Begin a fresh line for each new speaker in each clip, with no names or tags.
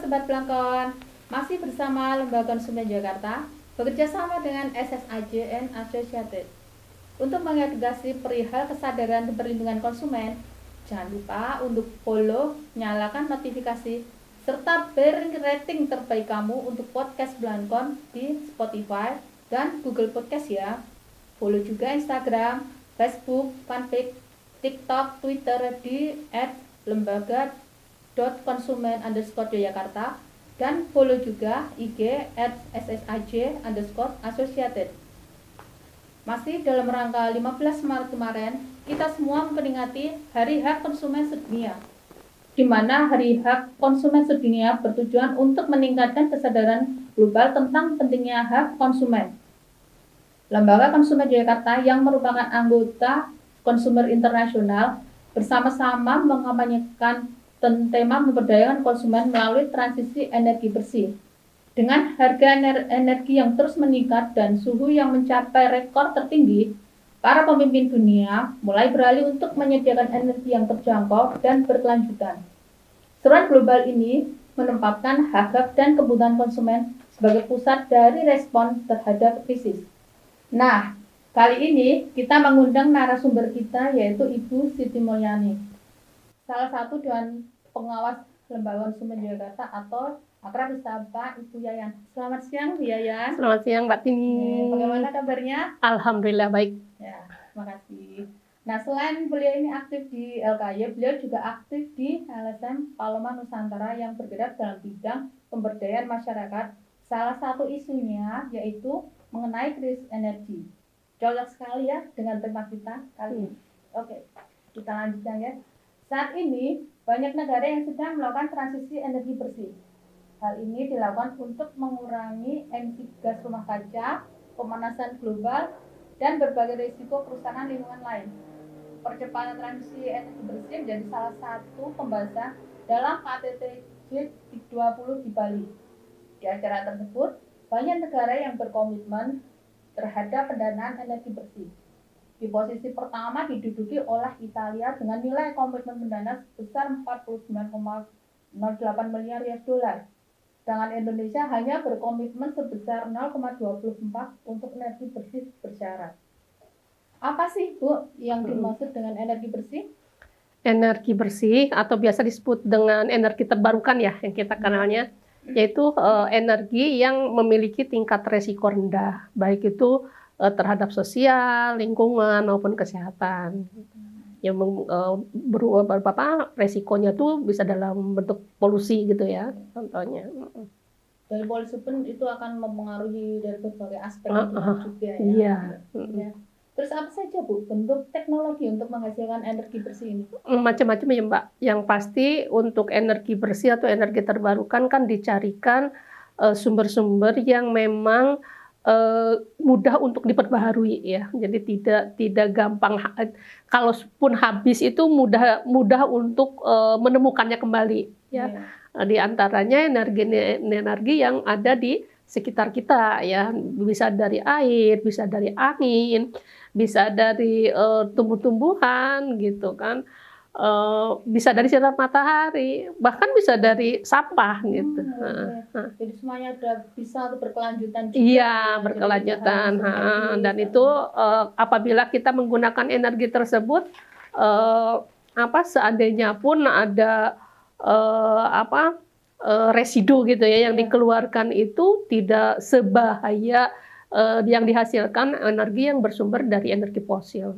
Sobat Blangkon, masih bersama Lembaga Konsumen Jakarta bekerja sama dengan SSAJ and Associated untuk mengedukasi perihal kesadaran dan perlindungan konsumen. Jangan lupa untuk follow, nyalakan notifikasi, serta beri rating terbaik kamu untuk podcast Blangkon di Spotify dan Google Podcast ya. Follow juga Instagram, Facebook, fanpage, TikTok, Twitter di @lembaga.konsumen_Jakarta dan follow juga IG @ssaj_associated. Masih dalam rangka 15 Maret kemarin, kita semua memperingati Hari Hak Konsumen Sedunia, di mana Hari Hak Konsumen Sedunia bertujuan untuk meningkatkan kesadaran global tentang pentingnya hak konsumen. Lembaga Konsumen Jakarta yang merupakan anggota Konsumer Internasional bersama-sama mengampanyekan tema memberdayakan konsumen melalui transisi energi bersih. Dengan harga energi yang terus meningkat dan suhu yang mencapai rekor tertinggi, para pemimpin dunia mulai beralih untuk menyediakan energi yang terjangkau dan berkelanjutan. Seruan global ini menempatkan hak-hak dan kebutuhan konsumen sebagai pusat dari respon terhadap krisis. Nah, kali ini kita mengundang narasumber kita yaitu Ibu Siti Mulyani, salah satu Dewan Pengawas Lembaga Konsumen Jakarta atau akrab disapa Ibu Yayan. Selamat siang, Bu Yayan.
Selamat siang, Mbak Tini.
Bagaimana kabarnya?
Alhamdulillah baik.
Ya, terima kasih. Nah, selain beliau ini aktif di LKY, beliau juga aktif di LSM Paloma Nusantara yang bergerak dalam bidang pemberdayaan masyarakat. Salah satu isunya yaitu mengenai krisis energi. Cocok sekali ya dengan tema kita kali ini. Oke, kita lanjutkan ya. Saat ini banyak negara yang sedang melakukan transisi energi bersih. Hal ini dilakukan untuk mengurangi emisi gas rumah kaca, pemanasan global, dan berbagai risiko kerusakan lingkungan lain. Percepatan transisi energi bersih menjadi salah satu pembahasan dalam KTT G20 di Bali. Di acara tersebut, banyak negara yang berkomitmen terhadap pendanaan energi bersih. Di posisi pertama diduduki oleh Italia dengan nilai komitmen pendana sebesar 49,08 miliar US dollar. Sedangkan Indonesia hanya berkomitmen sebesar 0,24 untuk energi bersih bersyarat. Apa sih, Bu, yang dimaksud dengan energi bersih?
Energi bersih atau biasa disebut dengan energi terbarukan ya yang kita kenalnya, yaitu energi yang memiliki tingkat resiko rendah, baik itu terhadap sosial, lingkungan maupun kesehatan. Yang beberapa resikonya tuh bisa dalam bentuk polusi gitu ya, contohnya.
Dari polusi pun itu akan mempengaruhi dari berbagai aspek juga ya.
Iya.
Ya. Terus apa saja, Bu, bentuk teknologi untuk menghasilkan energi bersih ini?
Macam-macam ya, Mbak. Yang pasti untuk energi bersih atau energi terbarukan kan dicarikan sumber-sumber yang memang mudah untuk diperbaharui ya. Jadi tidak gampang, kalaupun habis itu mudah untuk menemukannya kembali ya. Di antaranya energi yang ada di sekitar kita ya, bisa dari air, bisa dari angin, bisa dari tumbuh-tumbuhan gitu kan, bisa dari sinar matahari, bahkan bisa dari sampah gitu.
Jadi semuanya udah bisa berkelanjutan juga.
Iya, berkelanjutan. Dan itu apabila kita menggunakan energi tersebut, seandainya pun ada residu gitu ya yang dikeluarkan itu tidak sebahaya yang dihasilkan energi yang bersumber dari energi fosil.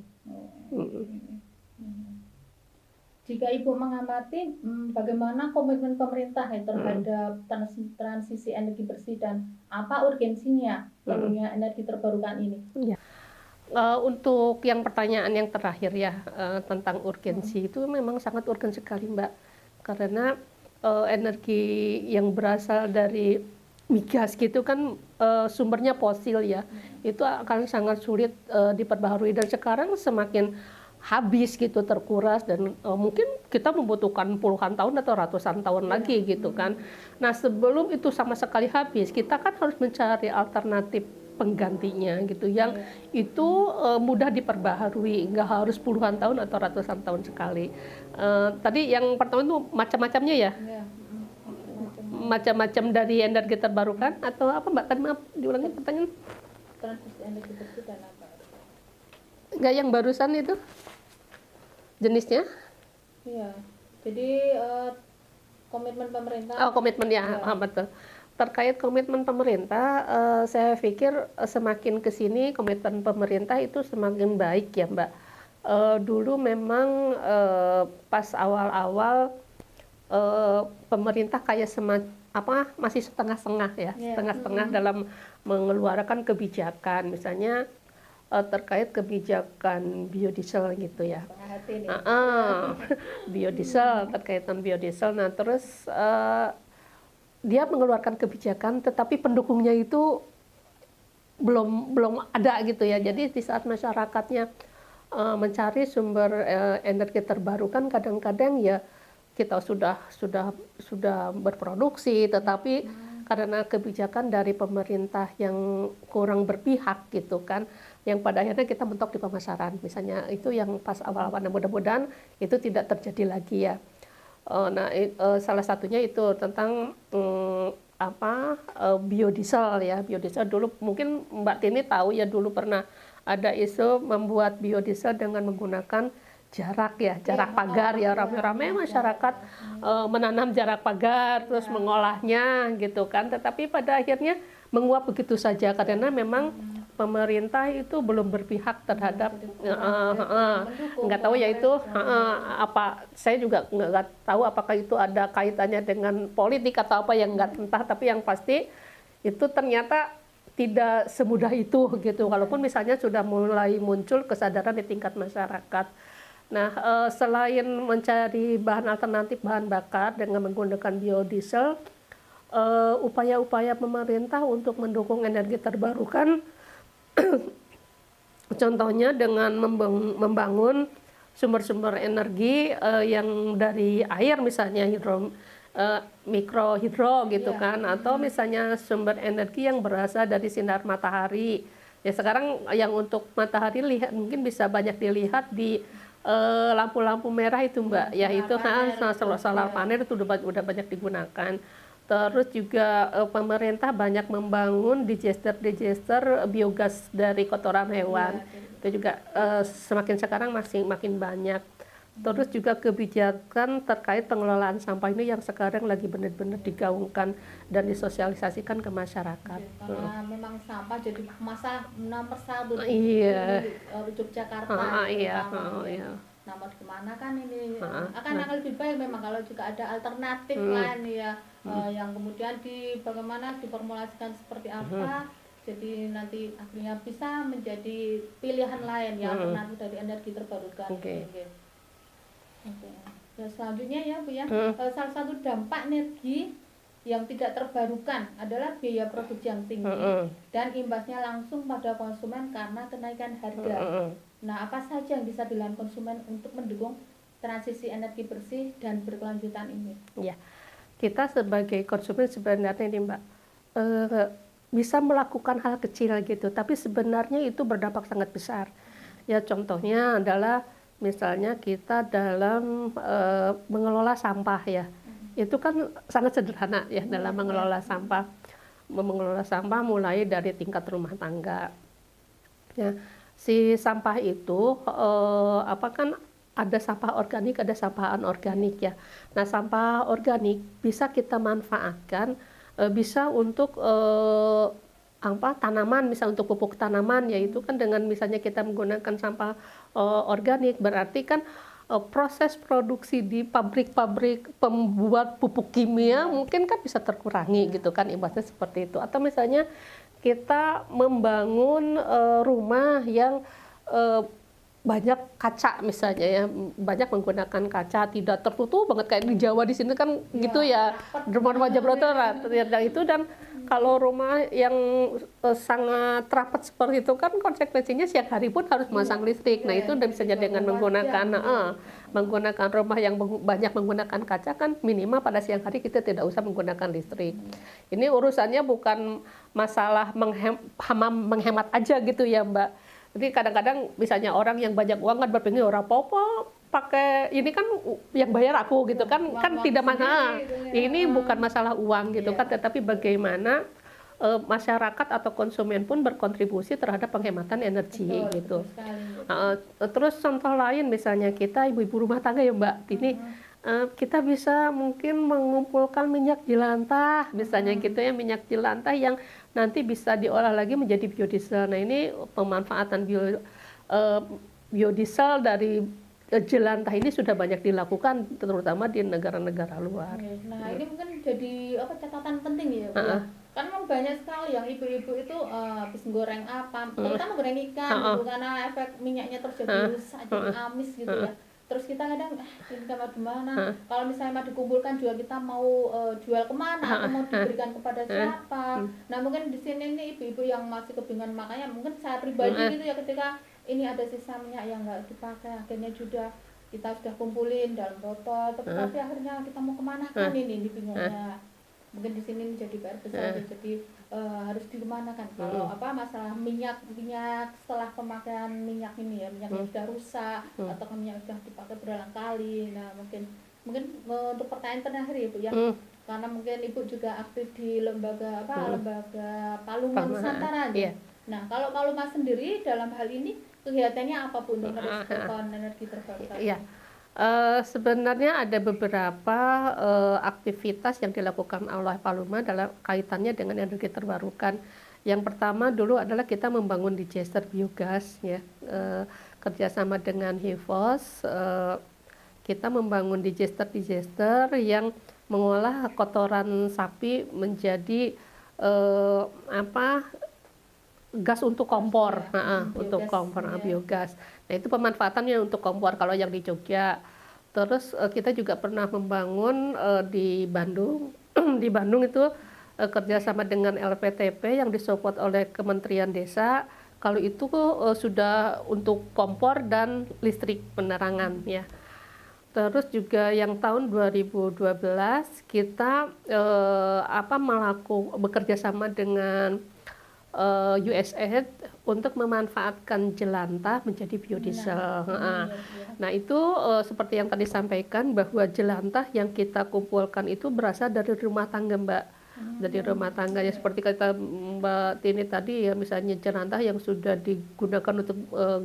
Jika Ibu mengamati bagaimana komitmen pemerintah terhadap transisi energi bersih dan apa urgensinya perlunya energi terbarukan ini?
Ya. Untuk yang pertanyaan yang terakhir ya tentang urgensi itu memang sangat urgen sekali, Mbak, karena energi yang berasal dari migas gitu kan sumbernya fosil ya, itu akan sangat sulit diperbaharui dan sekarang semakin habis gitu, terkuras dan mungkin kita membutuhkan puluhan tahun atau ratusan tahun lagi gitu kan. Nah sebelum itu sama sekali habis, kita kan harus mencari alternatif penggantinya gitu yang itu mudah diperbaharui, nggak harus puluhan tahun atau ratusan tahun sekali. Tadi yang pertama itu macam-macamnya ya. macam-macam dari energi terbarukan atau apa Mbak? Tadi maaf diulangi pertanyaan.
Transisi energi bersih dan apa?
Nggak yang barusan itu jenisnya?
Iya. Jadi komitmen pemerintah.
Oh, komitmen ya, betul. Terkait komitmen pemerintah, saya pikir semakin ke sini komitmen pemerintah itu semakin baik ya Mbak. Dulu memang pas awal-awal pemerintah kayak masih setengah-setengah ya, setengah-setengah dalam mengeluarkan kebijakan, misalnya terkait kebijakan biodiesel gitu ya. Biodiesel, terkaitan biodiesel. Nah terus dia mengeluarkan kebijakan, tetapi pendukungnya itu belum ada gitu ya. Jadi di saat masyarakatnya mencari sumber energi terbarukan, kadang-kadang ya kita sudah berproduksi, tetapi karena kebijakan dari pemerintah yang kurang berpihak gitu kan, yang pada akhirnya kita mentok di pemasaran. Misalnya itu yang pas awal-awal, mudah-mudahan itu tidak terjadi lagi ya. Salah satunya itu tentang biodiesel ya. Biodiesel dulu mungkin Mbak Tini tahu ya, dulu pernah ada isu membuat biodiesel dengan menggunakan jarak pagar ya, rame-rame masyarakat menanam jarak pagar terus mengolahnya gitu kan, tetapi pada akhirnya menguap begitu saja karena memang pemerintah itu belum berpihak terhadap nggak tahu ya itu apa, saya juga nggak tahu apakah itu ada kaitannya dengan politik atau apa yang nggak entah, tapi yang pasti itu ternyata tidak semudah itu gitu, walaupun misalnya sudah mulai muncul kesadaran di tingkat masyarakat. Nah, selain mencari bahan alternatif bahan bakar dengan menggunakan biodiesel, upaya-upaya pemerintah untuk mendukung energi terbarukan contohnya dengan membangun sumber-sumber energi yang dari air, misalnya mikrohidro gitu kan, atau misalnya sumber energi yang berasal dari sinar matahari. Ya sekarang yang untuk matahari mungkin bisa banyak dilihat di lampu-lampu merah itu Mbak, ya itu solar panel itu udah banyak digunakan. Terus juga pemerintah banyak membangun digester biogas dari kotoran hewan. Itu juga semakin sekarang makin banyak. Terus juga kebijakan terkait pengelolaan sampah ini yang sekarang lagi benar-benar digaungkan dan disosialisasikan ke masyarakat.
Karena memang sampah jadi masalah nomor satu
di
Yogyakarta.
Iya.
Nomor kemana kan ini akan lebih baik memang kalau juga ada alternatif lain ya, yang kemudian bagaimana diformulasikan seperti apa. Jadi nanti akhirnya bisa menjadi pilihan lain ya, alternatif dari energi terbarukan. Ya, selanjutnya ya Bu ya, salah satu dampak energi yang tidak terbarukan adalah biaya produksi yang tinggi dan imbasnya langsung pada konsumen karena kenaikan harga. Nah, apa saja yang bisa dilakukan konsumen untuk mendukung transisi energi bersih dan berkelanjutan ini?
Ya, kita sebagai konsumen sebenarnya ini Mbak bisa melakukan hal kecil gitu, tapi sebenarnya itu berdampak sangat besar. Ya, contohnya adalah misalnya kita dalam mengelola sampah ya, itu kan sangat sederhana ya dalam mengelola sampah. Mengelola sampah mulai dari tingkat rumah tangga. Ya, si sampah itu kan ada sampah organik, ada sampah anorganik ya. Nah, sampah organik bisa kita manfaatkan, bisa untuk tanaman, misal untuk pupuk tanaman, yaitu kan dengan misalnya kita menggunakan sampah organik, berarti kan proses produksi di pabrik-pabrik pembuat pupuk kimia mungkin kan bisa terkurangi gitu kan, ibaratnya seperti itu. Atau misalnya kita membangun rumah yang banyak kaca misalnya ya, banyak menggunakan kaca, tidak tertutup banget kayak di Jawa di sini kan gitu ya, rumah-rumah Jabrotora itu. Dan kalau rumah yang sangat rapat seperti itu kan konsekuensinya siang hari pun harus memasang listrik. Nah itu udah bisa jadi dengan menggunakan rumah yang banyak menggunakan kaca kan minimal pada siang hari kita tidak usah menggunakan listrik. Ini urusannya bukan masalah menghemat aja gitu ya Mbak. Jadi kadang-kadang misalnya orang yang banyak uang kan berpikir orang apa-apa pakai ini kan yang bayar aku gitu kan,
Uang
tidak masalah.
sendiri gitu ya.
Ini bukan masalah uang gitu
Iya.
kan, tetapi bagaimana masyarakat atau konsumen pun berkontribusi terhadap penghematan energi
Betul,
gitu.
betul sekali.
Terus contoh lain misalnya kita ibu-ibu rumah tangga ya Mbak Tini, kita bisa mungkin mengumpulkan minyak jelantah misalnya gitu ya, minyak jelantah yang nanti bisa diolah lagi menjadi biodiesel. Nah ini pemanfaatan biodiesel dari jelantah ini sudah banyak dilakukan terutama di negara-negara luar.
Nah ini mungkin jadi catatan penting ya Bu ya. Kan memang banyak sekali yang ibu-ibu itu habis goreng apa, terutama goreng ikan gitu, karena efek minyaknya terus jadi rusak, jadi amis gitu ya. Terus kita kadang ini kamar gimana? Kalau misalnya mau dikumpulkan juga kita mau jual kemana atau mau diberikan kepada siapa? Nah mungkin di sini nih ibu-ibu yang masih kebingungan, makanya mungkin saya pribadi gitu ya, ketika ini ada sisa minyak yang nggak dipakai, akhirnya kita sudah kumpulin dalam botol, tapi akhirnya kita mau kemana kan ini bingungnya. Mungkin di sini menjadi PR besar, jadi harus dimanakan kalau masalah minyak setelah pemakaian minyak ini ya, minyak yang sudah rusak atau minyak yang sudah dipakai berulang kali. Nah mungkin untuk pertanyaan terakhir ya Bu ya, karena mungkin Ibu juga aktif di lembaga lembaga Paluma Nusantara ya. Nah kalau Paluma sendiri dalam hal ini kegiatannya apa Bu untuk merespon energi terbarukan?
Iya. Sebenarnya ada beberapa aktivitas yang dilakukan oleh Paluma dalam kaitannya dengan energi terbarukan. Yang pertama dulu adalah kita membangun digester biogas ya, kerjasama dengan Hivos. Kita membangun digester yang mengolah kotoran sapi menjadi gas untuk kompor, untuk kompor biogas. Nah itu pemanfaatannya untuk kompor kalau yang di Jogja. Terus kita juga pernah membangun di Bandung, di Bandung itu kerjasama dengan LPTP yang disupport oleh Kementerian Desa. Kalau itu sudah untuk kompor dan listrik penerangan ya. Terus juga yang tahun 2012 kita bekerja sama dengan USAID untuk memanfaatkan jelantah menjadi biodiesel. Nah itu seperti yang tadi sampaikan bahwa jelantah yang kita kumpulkan itu berasal dari rumah tangga Mbak. Dari rumah tangga ya, seperti kata Mbak Tini tadi ya, misalnya jelantah yang sudah digunakan untuk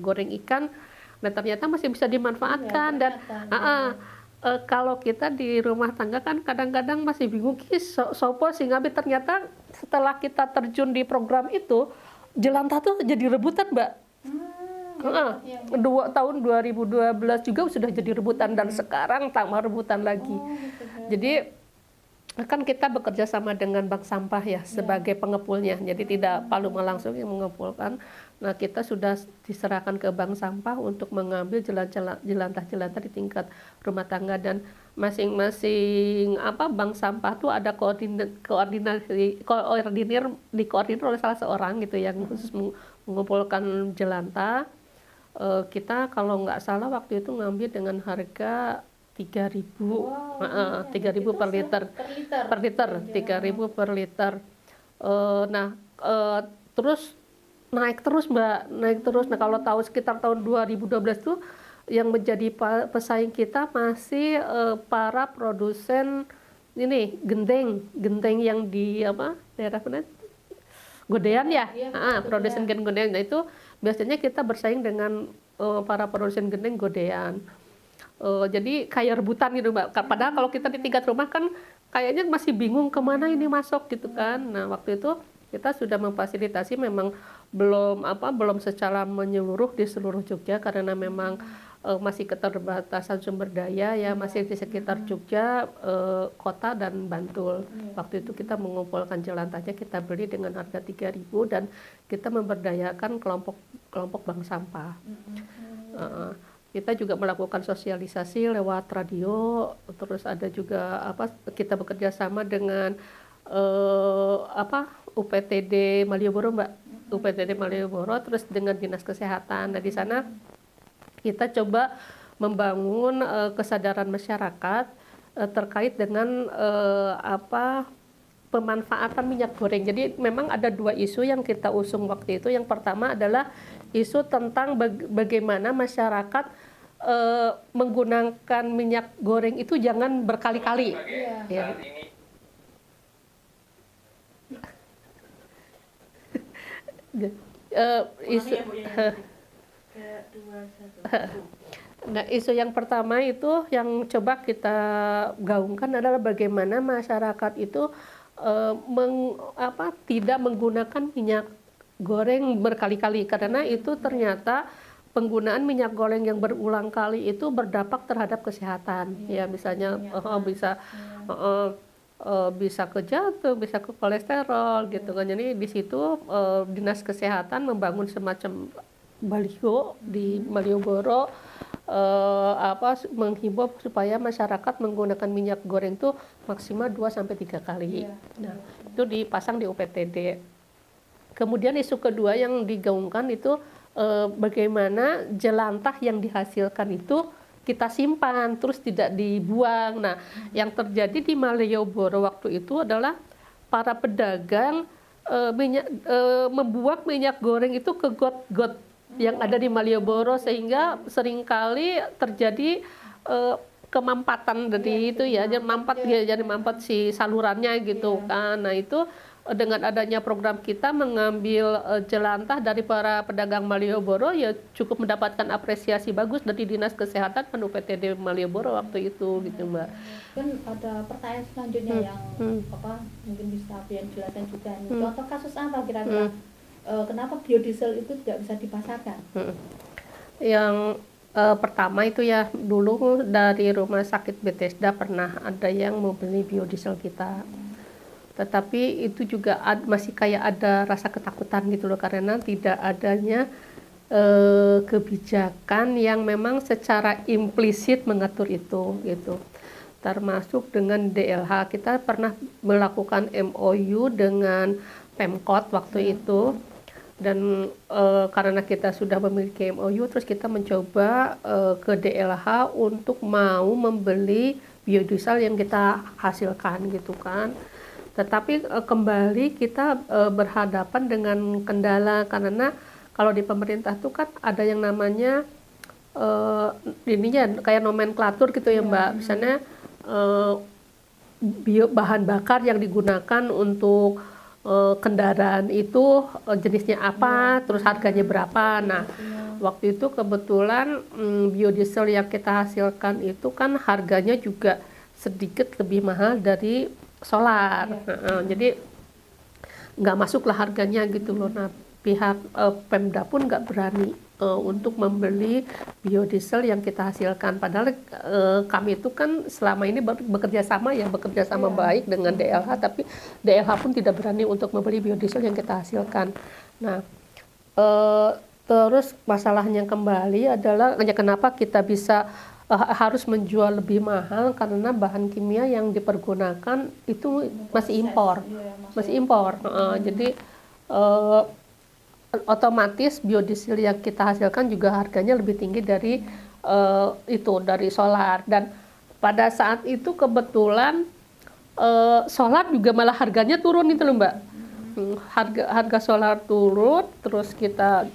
goreng ikan, nah ternyata masih bisa dimanfaatkan. Dan kalau kita di rumah tangga kan kadang-kadang masih bingung sopo sih ngambil, ternyata setelah kita terjun di program itu jelantah tuh jadi rebutan Mbak. Tahun 2012 juga sudah jadi rebutan dan sekarang tambah rebutan lagi. Jadi kan kita bekerja sama dengan bank sampah ya sebagai pengepulnya, jadi tidak Paluma langsung yang mengepulkan. Nah kita sudah diserahkan ke bank sampah untuk mengambil jelantah-jelantah di tingkat rumah tangga, dan masing-masing bank sampah tuh ada dikoordinir oleh salah seorang gitu yang khusus mengumpulkan jelantah. Kita kalau nggak salah waktu itu ngambil dengan harga 3.000 per liter. Per liter 3.000 per liter. Terus naik terus Mbak, naik terus. Nah kalau tahu sekitar tahun 2012 tuh yang menjadi pesaing kita masih para produsen ini genteng yang di daerah mana? Godean ya, produsen Godean. Nah itu biasanya kita bersaing dengan para produsen genteng Godean. Jadi kayak rebutan gitu Mbak. Padahal kalau kita di tingkat rumah kan kayaknya masih bingung kemana ini masuk gitu kan. Nah waktu itu kita sudah memfasilitasi, memang belum secara menyeluruh di seluruh Jogja karena memang masih keterbatasan sumber daya ya, masih di sekitar Jogja, kota dan Bantul. Waktu itu kita mengumpulkan jelantahnya, kita beli dengan harga 3.000 dan kita memberdayakan kelompok bank sampah. Kita juga melakukan sosialisasi lewat radio, terus ada juga kita bekerja sama dengan UPTD Malioboro Mbak, UPTD Malioboro, terus dengan Dinas Kesehatan. Nah di sana kita coba membangun kesadaran masyarakat terkait dengan pemanfaatan minyak goreng. Jadi memang ada dua isu yang kita usung waktu itu. Yang pertama adalah isu tentang bagaimana masyarakat menggunakan minyak goreng itu jangan berkali-kali.
Iya.
Ya. Isu, nah, isu yang pertama itu yang coba kita gaungkan adalah bagaimana masyarakat itu tidak menggunakan minyak goreng berkali-kali, karena itu ternyata penggunaan minyak goreng yang berulang kali itu berdampak terhadap kesehatan. Ya, misalnya bisa ke jantung, bisa ke kolesterol gitu kan. Jadi di situ Dinas Kesehatan membangun semacam baliho di Malioboro, menghimbau supaya masyarakat menggunakan minyak goreng itu maksimal 2-3 kali. Nah, itu dipasang di UPTD. Kemudian isu kedua yang digaungkan itu bagaimana jelantah yang dihasilkan itu kita simpan terus tidak dibuang. Nah, yang terjadi di Malioboro waktu itu adalah para pedagang membuang minyak goreng itu ke got-got yang ada di Malioboro, sehingga seringkali terjadi kemampatan dari itu ya, jadi mampat si salurannya gitu kan. Nah, itu dengan adanya program kita mengambil jelantah dari para pedagang Malioboro, ya cukup mendapatkan apresiasi bagus dari Dinas Kesehatan dan UPTD Malioboro waktu itu gitu, Mbak.
Kan ada pertanyaan selanjutnya yang mungkin bisa Bian jelaskan juga nih. Contoh kasus apa kira-kira kenapa biodiesel itu tidak bisa dipasarkan?
Yang pertama itu ya, dulu dari Rumah Sakit Bethesda pernah ada yang mau beli biodiesel kita. Tetapi itu juga masih kayak ada rasa ketakutan gitu loh, karena tidak adanya kebijakan yang memang secara implisit mengatur itu gitu. Termasuk dengan DLH, kita pernah melakukan MOU dengan Pemkot waktu itu, dan karena kita sudah memiliki MOU, terus kita mencoba ke DLH untuk mau membeli biodiesel yang kita hasilkan gitu kan. Tetapi kembali kita berhadapan dengan kendala, karena kalau di pemerintah tuh kan ada yang namanya kayak nomenklatur gitu ya, Mbak. Misalnya bahan bakar yang digunakan untuk kendaraan itu jenisnya apa, terus harganya berapa. Nah, waktu itu kebetulan biodiesel yang kita hasilkan itu kan harganya juga sedikit lebih mahal dari solar, jadi nggak masuklah harganya gitu loh. Nah, pihak Pemda pun nggak berani untuk membeli biodiesel yang kita hasilkan. Padahal kami itu kan selama ini bekerja sama baik dengan DLH, tapi DLH pun tidak berani untuk membeli biodiesel yang kita hasilkan. Nah, terus masalahnya kembali adalah kenapa kita bisa harus menjual lebih mahal, karena bahan kimia yang dipergunakan itu masih impor. Jadi otomatis biodiesel yang kita hasilkan juga harganya lebih tinggi dari dari solar. Dan pada saat itu kebetulan solar juga malah harganya turun itu loh, Mbak. Harga solar turun, terus kita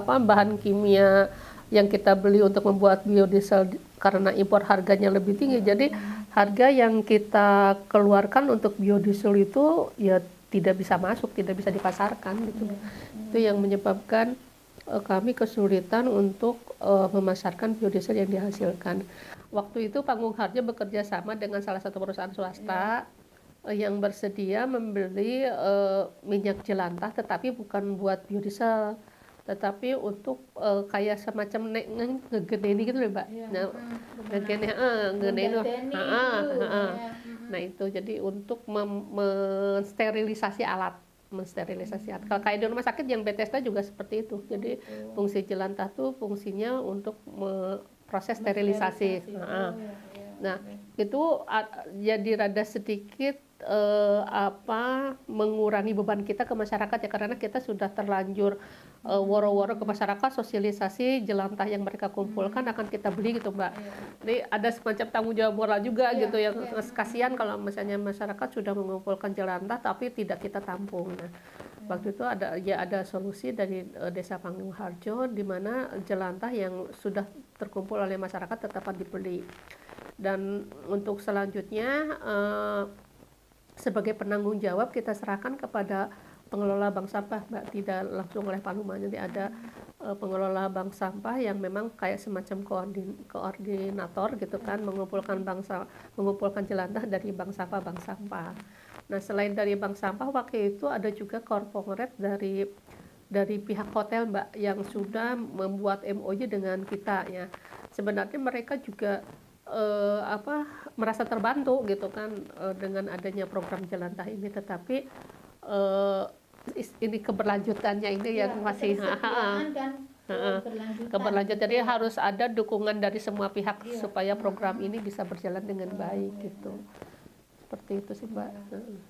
bahan kimia yang kita beli untuk membuat biodiesel karena impor harganya lebih tinggi. Jadi harga yang kita keluarkan untuk biodiesel itu ya tidak bisa masuk, tidak bisa dipasarkan gitu. Itu yang menyebabkan kami kesulitan untuk memasarkan biodiesel yang dihasilkan. Waktu itu Panggung Harjo bekerja sama dengan salah satu perusahaan swasta yang bersedia membeli minyak jelantah, tetapi bukan buat biodiesel, tetapi untuk kayak semacam ngegedeni gitu loh, Mbak. Nah, itu jadi untuk mensterilisasi alat. Kalau kayak di rumah sakit yang Bethesda juga seperti itu. Jadi fungsi jelantah tuh fungsinya untuk proses sterilisasi. Nah, itu jadi rada sedikit mengurangi beban kita ke masyarakat ya, karena kita sudah terlanjur woro-woro ke masyarakat, sosialisasi jelantah yang mereka kumpulkan akan kita beli gitu, Mbak. Jadi ada semacam tanggung jawab moral juga gitu, yang kasihan kalau misalnya masyarakat sudah mengumpulkan jelantah tapi tidak kita tampung. Nah, Waktu itu ada solusi dari Desa Panggung Harjo di mana jelantah yang sudah terkumpul oleh masyarakat tetap dibeli. Dan untuk selanjutnya sebagai penanggung jawab kita serahkan kepada pengelola bank sampah, Mbak, tidak langsung oleh Panuma. Jadi ada pengelola bank sampah yang memang kayak semacam koordinator gitu kan, mengumpulkan jelantah dari bank sampah. Nah, selain dari bank sampah, waktu itu ada juga korporat dari pihak hotel, Mbak, yang sudah membuat MOU dengan kita ya. Sebenarnya mereka juga merasa terbantu gitu kan dengan adanya program jelantah ini, tetapi ini keberlanjutannya ini yang masih keberlanjutan. Jadi harus ada dukungan dari semua pihak supaya program ini bisa berjalan dengan baik gitu. Seperti itu sih, Mbak.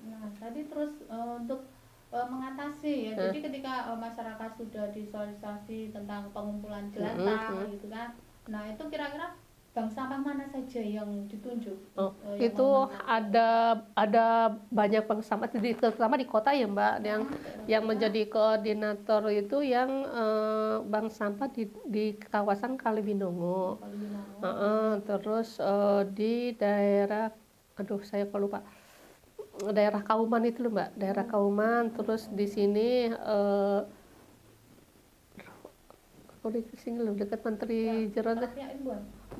Nah, tadi terus untuk mengatasi ya. Jadi ketika masyarakat sudah disosialisasi tentang pengumpulan jelantah gitu kan. Nah, itu kira-kira bank sampah mana saja yang ditunjuk?
Itu ada banyak bank sampah, terutama di kota ya, Mbak, yang menjadi koordinator itu yang bank sampah di kawasan Kaliwinongo. Terus di daerah, saya kok lupa, daerah Kauman itu loh, Mbak, daerah Kauman. Terus di sini di sini loh dekat Menteri Jeron,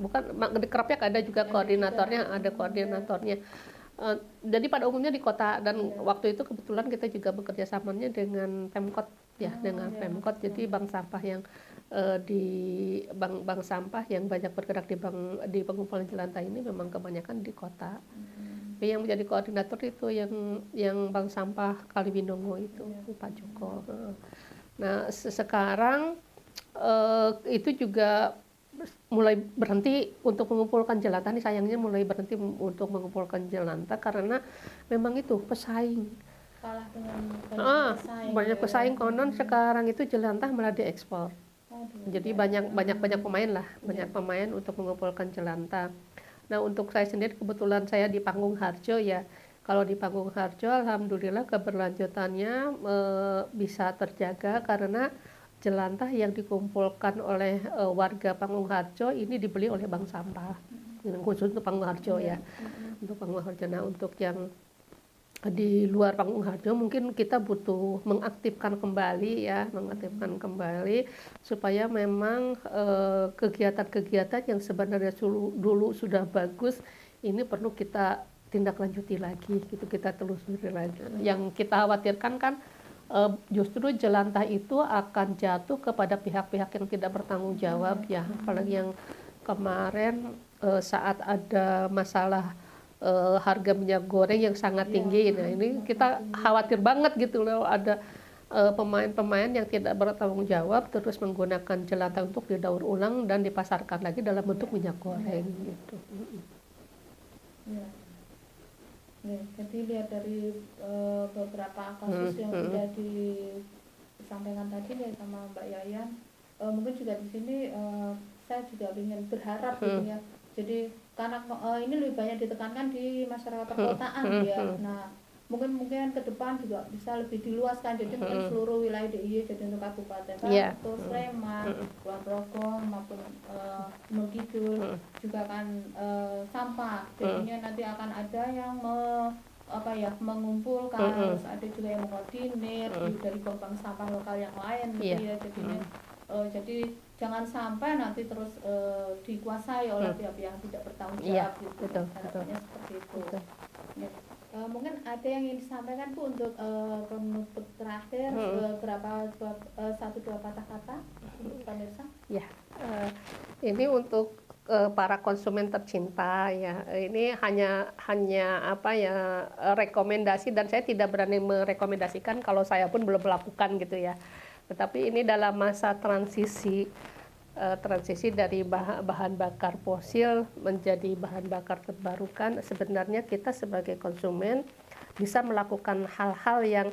bukan di Kerapyak ada juga koordinatornya. Jadi pada umumnya di kota, dan waktu itu kebetulan kita juga bekerja samanya dengan Pemkot ya, Jadi bank sampah yang di bank sampah yang banyak bergerak di pengumpulan jelantah ini memang kebanyakan di kota. Tapi yang menjadi koordinator itu yang bank sampah Kaliwinongo itu Pak Joko. Nah, sekarang itu juga mulai berhenti untuk mengumpulkan jelantah. Nih sayangnya mulai berhenti untuk mengumpulkan jelantah karena memang itu pesaing.
Kalah dengan
banyak pesaing. Konon sekarang itu jelantah malah diekspor. Jadi banyak pemain lah, banyak pemain untuk mengumpulkan jelantah. Nah, untuk saya sendiri kebetulan saya di Panggung Harjo ya. Kalau di Panggung Harjo alhamdulillah keberlanjutannya bisa terjaga karena jelantah yang dikumpulkan oleh warga Panggung Harjo ini dibeli oleh bank sampah, khusus untuk Panggung Harjo ya. Untuk Panggung Harjo. Nah, untuk yang di luar Panggung Harjo mungkin kita butuh mengaktifkan kembali supaya memang kegiatan-kegiatan yang sebenarnya dulu sudah bagus ini perlu kita tindak lanjuti lagi gitu, kita telusuri lagi. Yang kita khawatirkan kan justru jelantah itu akan jatuh kepada pihak-pihak yang tidak bertanggung jawab ya, apalagi yang kemarin saat ada masalah harga minyak goreng yang sangat tinggi. Nah, ini kita khawatir banget gitu loh, ada pemain-pemain yang tidak bertanggung jawab terus menggunakan jelantah untuk didaur ulang dan dipasarkan lagi dalam bentuk minyak goreng gitu.
Ya, jadi lihat dari beberapa kasus yang sudah disampaikan tadi ya sama Mbak Yayan, mungkin juga di sini saya juga ingin berharap gitu ya. Jadi karena ini lebih banyak ditekankan di masyarakat perkotaan ya. Nah, mungkin ke depan juga bisa lebih diluaskan. Jadi mungkin seluruh wilayah DIY, jadi untuk kabupaten Batu, Sleman, Kulon Progo maupun Gunung Kidul juga kan sampah. Jadinya nanti akan ada yang mengumpulkan, terus ada juga yang mengkoordinir dari bank sampah lokal yang lain gitu ya. Jadinya jadi jangan sampai nanti terus dikuasai oleh pihak-pihak yang tidak bertanggung jawab gitu. Harapannya seperti itu. Ya. Mungkin ada yang ingin disampaikan Bu untuk penutup terakhir, satu dua patah kata untuk pemirsa?
Ya, ini untuk para konsumen tercinta ya. Ini hanya rekomendasi, dan saya tidak berani merekomendasikan kalau saya pun belum melakukan gitu ya. Tetapi ini dalam masa transisi dari bahan bakar fosil menjadi bahan bakar terbarukan, sebenarnya kita sebagai konsumen bisa melakukan hal-hal yang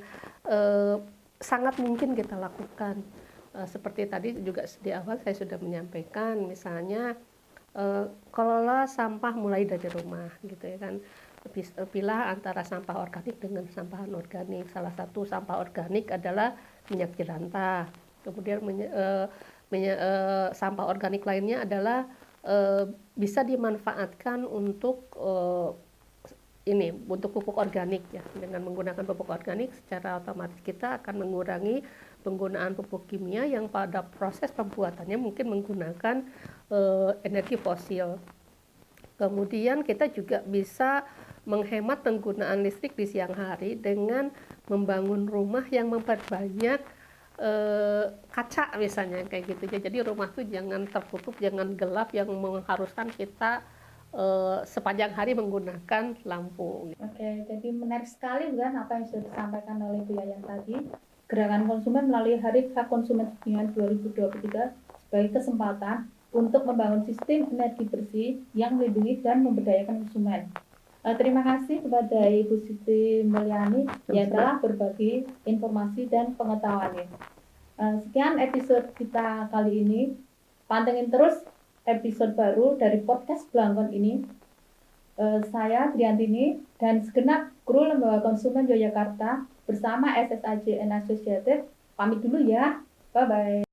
sangat mungkin kita lakukan. Seperti tadi juga di awal saya sudah menyampaikan, misalnya kelola sampah mulai dari rumah gitu ya kan. pilah antara sampah organik dengan sampah anorganik. Salah satu sampah organik adalah minyak jelantah. Kemudian sampah organik lainnya adalah bisa dimanfaatkan untuk untuk pupuk organik ya. Dengan menggunakan pupuk organik secara otomatis kita akan mengurangi penggunaan pupuk kimia yang pada proses pembuatannya mungkin menggunakan energi fosil. Kemudian kita juga bisa menghemat penggunaan listrik di siang hari dengan membangun rumah yang memperbanyak kaca misalnya kayak gitu ya. Jadi rumah tuh jangan tertutup, jangan gelap yang mengharuskan kita sepanjang hari menggunakan lampu.
Oke, jadi menarik sekali kan apa yang sudah disampaikan oleh Bu Yayan tadi. Gerakan konsumen melalui Hari Hak Konsumen Sedunia 2023 sebagai kesempatan untuk membangun sistem energi bersih yang melindungi dan memberdayakan konsumen. Terima kasih kepada Ibu Siti Mulyani yang telah berbagi informasi dan pengetahuannya. Sekian episode kita kali ini. Pantengin terus episode baru dari podcast Blangkon ini. Saya Triantini dan segenap kru Lembaga Konsumen Yogyakarta bersama SSAJ and Associated pamit dulu ya. Bye-bye.